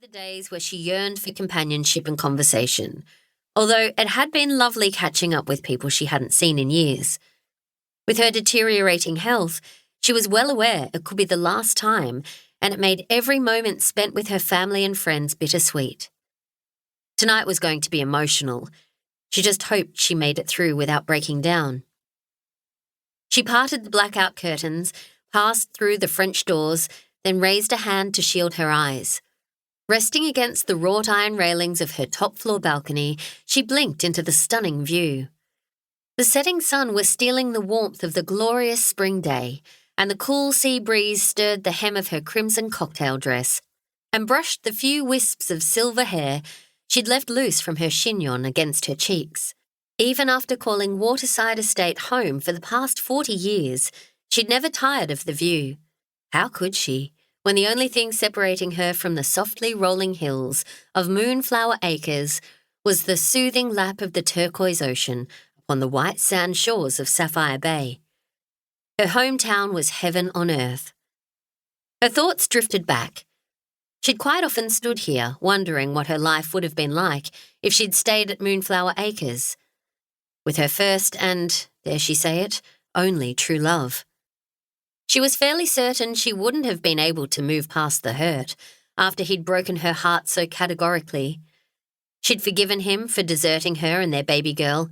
the days where she yearned for companionship and conversation, although it had been lovely catching up with people she hadn't seen in years. With her deteriorating health, she was well aware it could be the last time, and it made every moment spent with her family and friends bittersweet. Tonight was going to be emotional. She just hoped she made it through without breaking down. She parted the blackout curtains, passed through the French doors, then raised a hand to shield her eyes. Resting against the wrought iron railings of her top-floor balcony, she blinked into the stunning view. The setting sun was stealing the warmth of the glorious spring day, and the cool sea breeze stirred the hem of her crimson cocktail dress and brushed the few wisps of silver hair she'd left loose from her chignon against her cheeks. Even after calling Waterside Estate home for the past 40 years, she'd never tired of the view. How could she, when the only thing separating her from the softly rolling hills of Moonflower Acres was the soothing lap of the turquoise ocean upon the white sand shores of Sapphire Bay? Her hometown was heaven on earth. Her thoughts drifted back. She'd quite often stood here, wondering what her life would have been like if she'd stayed at Moonflower Acres, with her first and, dare she say it, only true love. She was fairly certain she wouldn't have been able to move past the hurt after he'd broken her heart so categorically. She'd forgiven him for deserting her and their baby girl,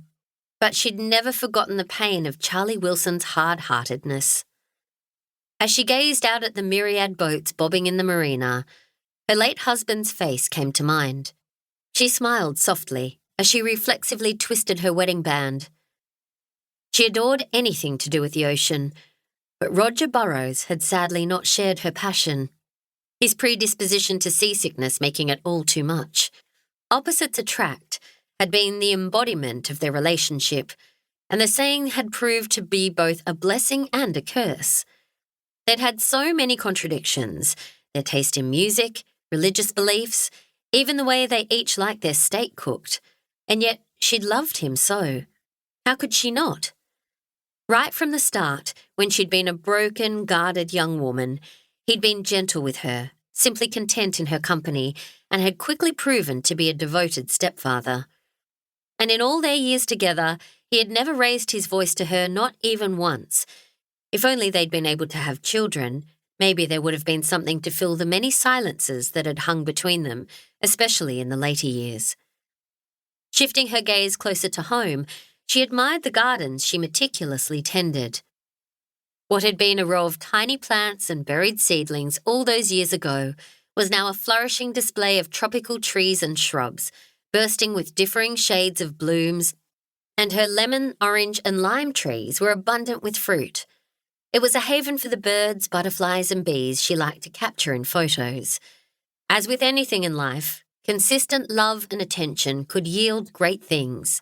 but she'd never forgotten the pain of Charlie Wilson's hard-heartedness. As she gazed out at the myriad boats bobbing in the marina, her late husband's face came to mind. She smiled softly as she reflexively twisted her wedding band. She adored anything to do with the ocean, but Roger Burrows had sadly not shared her passion, his predisposition to seasickness making it all too much. Opposites attract had been the embodiment of their relationship, and the saying had proved to be both a blessing and a curse. They'd had so many contradictions, their taste in music, religious beliefs, even the way they each liked their steak cooked, and yet she'd loved him so. How could she not? Right from the start, when she'd been a broken, guarded young woman, he'd been gentle with her, simply content in her company, and had quickly proven to be a devoted stepfather. And in all their years together, he had never raised his voice to her, not even once. If only they'd been able to have children, maybe there would have been something to fill the many silences that had hung between them, especially in the later years. Shifting her gaze closer to home, she admired the gardens she meticulously tended. What had been a row of tiny plants and buried seedlings all those years ago was now a flourishing display of tropical trees and shrubs, bursting with differing shades of blooms, and her lemon, orange, and lime trees were abundant with fruit. It was a haven for the birds, butterflies, and bees she liked to capture in photos. As with anything in life, consistent love and attention could yield great things.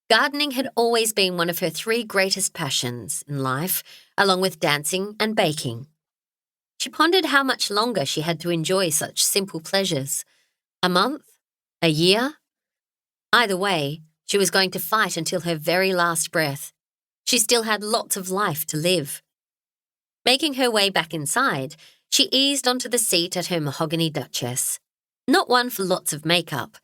Gardening had always been one of her 3 greatest passions in life, along with dancing and baking. She pondered how much longer she had to enjoy such simple pleasures. A month? A year? Either way, she was going to fight until her very last breath. She still had lots of life to live. Making her way back inside, she eased onto the seat at her mahogany Duchess. Not one for lots of makeup.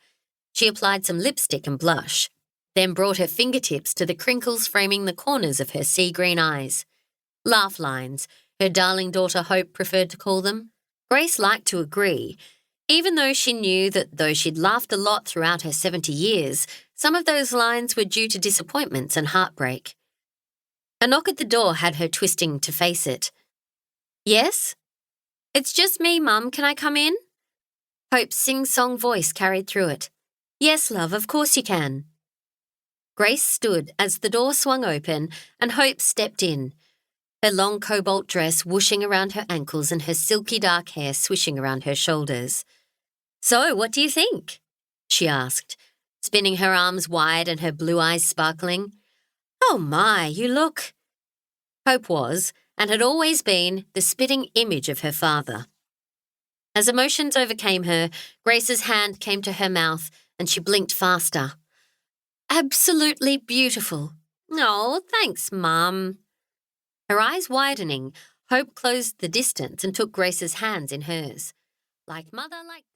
She applied some lipstick and blush, then brought her fingertips to the crinkles framing the corners of her sea-green eyes. Laugh lines, her darling daughter Hope preferred to call them. Grace liked to agree, even though she knew that though she'd laughed a lot throughout her 70 years, some of those lines were due to disappointments and heartbreak. A knock at the door had her twisting to face it. "Yes?" "It's just me, Mum. Can I come in?" Hope's sing-song voice carried through it. "Yes, love, of course you can." Grace stood as the door swung open and Hope stepped in, her long cobalt dress whooshing around her ankles and her silky dark hair swishing around her shoulders. "So, what do you think?" she asked, spinning her arms wide and her blue eyes sparkling. "Oh my, you look—" Hope was, and had always been, the spitting image of her father. As emotions overcame her, Grace's hand came to her mouth and she blinked faster. "Absolutely beautiful." "Oh, thanks, Mum." Her eyes widening, Hope closed the distance and took Grace's hands in hers. "Like mother, like..."